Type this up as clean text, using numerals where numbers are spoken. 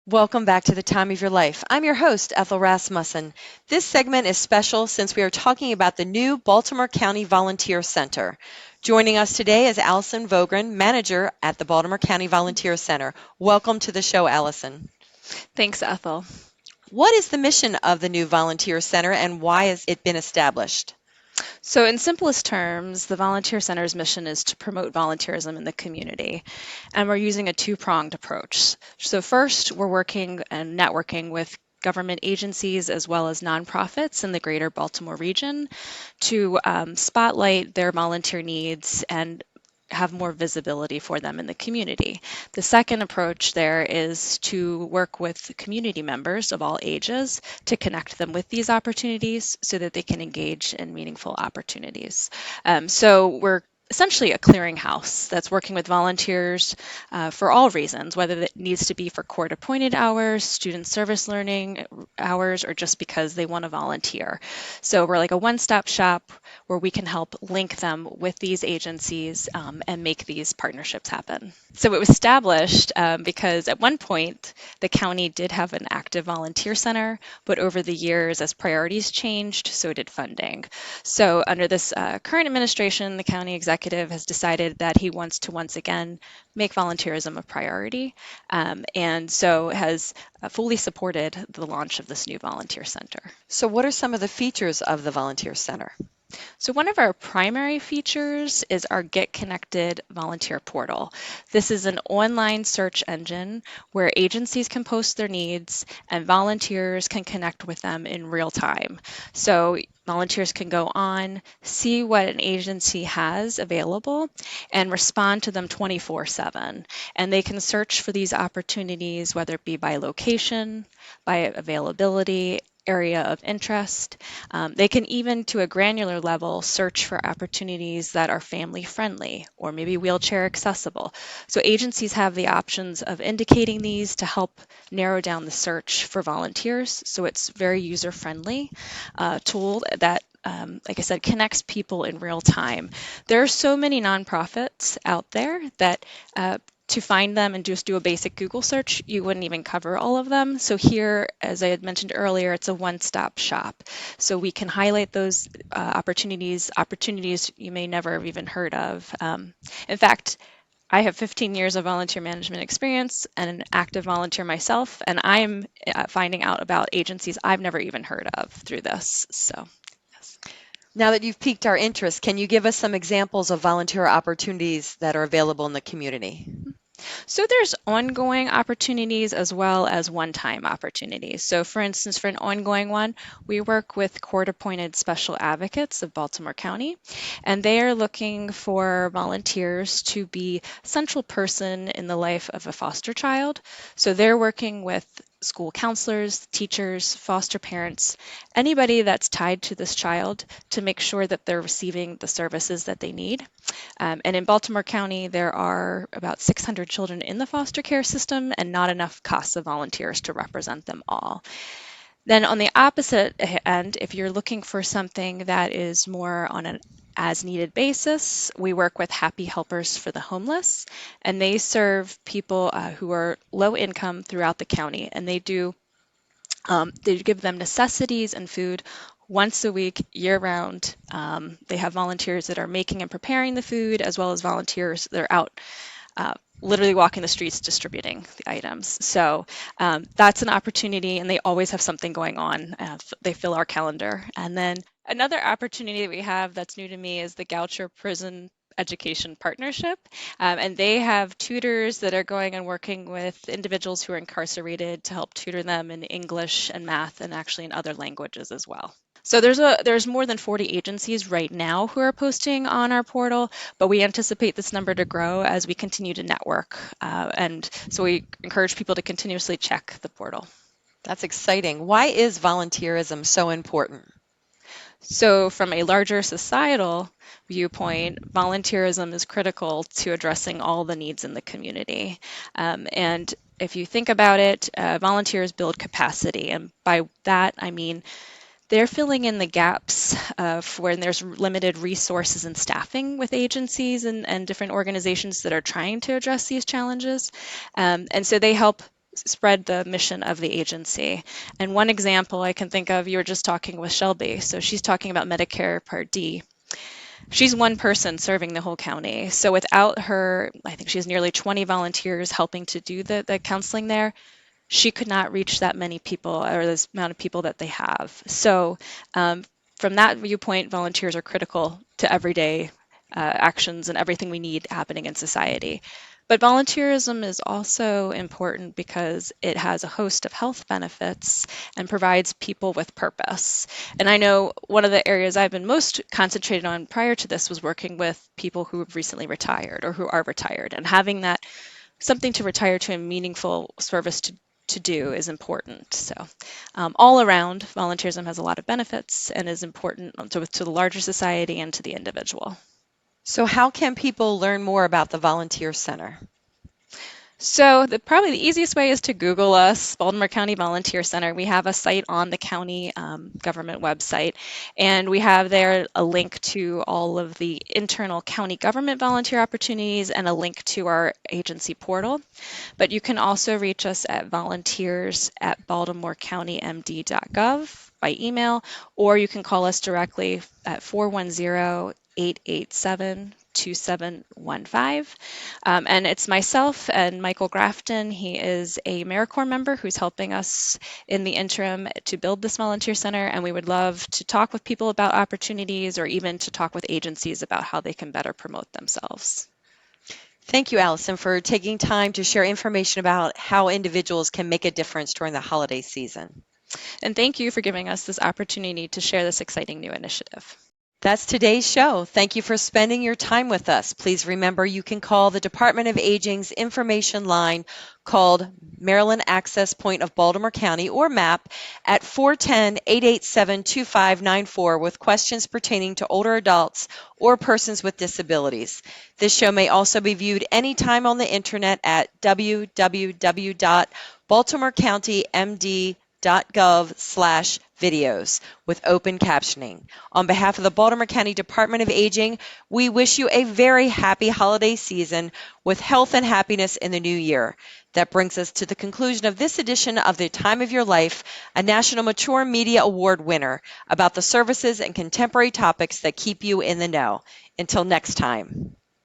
Welcome back to the Time of Your Life. I'm your host, Ethel Rasmussen. This segment is special since we are talking about the new Baltimore County Volunteer Center. Joining us today is Alison Vogrin, manager at the Baltimore County Volunteer Center. Welcome to the show, Alison. Thanks, Ethel. What is the mission of the new Volunteer Center and why has it been established? So, in simplest terms, the Volunteer Center's mission is to promote volunteerism in the community, and we're using a two-pronged approach. So, first, we're working and networking with government agencies as well as nonprofits in the greater Baltimore region to spotlight their volunteer needs and have more visibility for them in the community. The second approach there is to work with community members of all ages to connect them with these opportunities so that they can engage in meaningful opportunities. So we're essentially a clearinghouse that's working with volunteers for all reasons, whether it needs to be for court appointed hours, student service learning hours, or just because they want to volunteer. So we're like a one-stop shop where we can help link them with these agencies and make these partnerships happen. So it was established because at one point the county did have an active volunteer center, but over the years as priorities changed, so did funding. So under this current administration, the county executive has decided that he wants to once again make volunteerism a priority, and so has fully supported the launch of this new volunteer center. So what are some of the features of the Volunteer Center? So one of our primary features is our Get Connected volunteer portal. This is an online search engine where agencies can post their needs and volunteers can connect with them in real time. So volunteers can go on, see what an agency has available, and respond to them 24/7. And they can search for these opportunities, whether it be by location, by availability, area of interest. They can even, to a granular level, search for opportunities that are family friendly or maybe wheelchair accessible. So agencies have the options of indicating these to help narrow down the search for volunteers. So it's very user friendly tool that like I said, connects people in real time. There are so many nonprofits out there that to find them and just do a basic Google search, you wouldn't even cover all of them. So here, as I had mentioned earlier, it's a one-stop shop. So we can highlight those opportunities you may never have even heard of. In fact, I have 15 years of volunteer management experience and an active volunteer myself, and I'm finding out about agencies I've never even heard of through this. So, yes. Now that you've piqued our interest, can you give us some examples of volunteer opportunities that are available in the community? So there's ongoing opportunities as well as one-time opportunities. So for instance, for an ongoing one, we work with court-appointed special advocates of Baltimore County, and they are looking for volunteers to be a central person in the life of a foster child. So they're working with school counselors, teachers, foster parents, anybody that's tied to this child to make sure that they're receiving the services that they need. And in Baltimore County, there are about 600 children in the foster care system and not enough CASA volunteers to represent them all. Then on the opposite end, if you're looking for something that is more on an as needed basis, we work with Happy Helpers for the Homeless, and they serve people who are low income throughout the county, and they give them necessities and food once a week, year round. They have volunteers that are making and preparing the food, as well as volunteers that are out literally walking the streets distributing the items. So that's an opportunity, and they always have something going on. They fill our calendar. And then another opportunity that we have that's new to me is the Goucher Prison Education Partnership. And they have tutors that are going and working with individuals who are incarcerated to help tutor them in English and math and actually in other languages as well. So there's more than 40 agencies right now who are posting on our portal, but we anticipate this number to grow as we continue to network. And so we encourage people to continuously check the portal. That's exciting. Why is volunteerism so important? So from a larger societal viewpoint, volunteerism is critical to addressing all the needs in the community. And if you think about it, volunteers build capacity. And by that, I mean they're filling in the gaps for when there's limited resources and staffing with agencies and different organizations that are trying to address these challenges. And so they help spread the mission of the agency. And one example I can think of, you were just talking with Shelby, so she's talking about Medicare Part D. She's one person serving the whole county. So without her, I think she has nearly 20 volunteers helping to do the counseling there. She could not reach that many people or this amount of people that they have. So from that viewpoint, volunteers are critical to everyday actions and everything we need happening in society. But volunteerism is also important because it has a host of health benefits and provides people with purpose. And I know one of the areas I've been most concentrated on prior to this was working with people who have recently retired or who are retired, and having that something to retire to a meaningful service to do is important. So all around, volunteerism has a lot of benefits and is important to the larger society and to the individual. So how can people learn more about the Volunteer Center? So probably the easiest way is to Google us, Baltimore County Volunteer Center. We have a site on the county government website, and we have there a link to all of the internal county government volunteer opportunities and a link to our agency portal. But you can also reach us at volunteers@baltimorecountymd.gov by email, or you can call us directly at 410-887-2715. And it's myself and Michael Grafton. He is a AmeriCorps member who's helping us in the interim to build this volunteer center, and we would love to talk with people about opportunities or even to talk with agencies about how they can better promote themselves. Thank you, Alison, for taking time to share information about how individuals can make a difference during the holiday season. And thank you for giving us this opportunity to share this exciting new initiative. That's today's show. Thank you for spending your time with us. Please remember you can call the Department of Aging's information line called Maryland Access Point of Baltimore County, or MAP, at 410-887-2594 with questions pertaining to older adults or persons with disabilities. This show may also be viewed anytime on the internet at www.baltimorecountymd.gov/videos with open captioning. On behalf of the Baltimore County Department of Aging, we wish you a very happy holiday season with health and happiness in the new year. That brings us to the conclusion of this edition of The Time of Your Life, a National Mature Media Award winner, about the services and contemporary topics that keep you in the know. Until next time.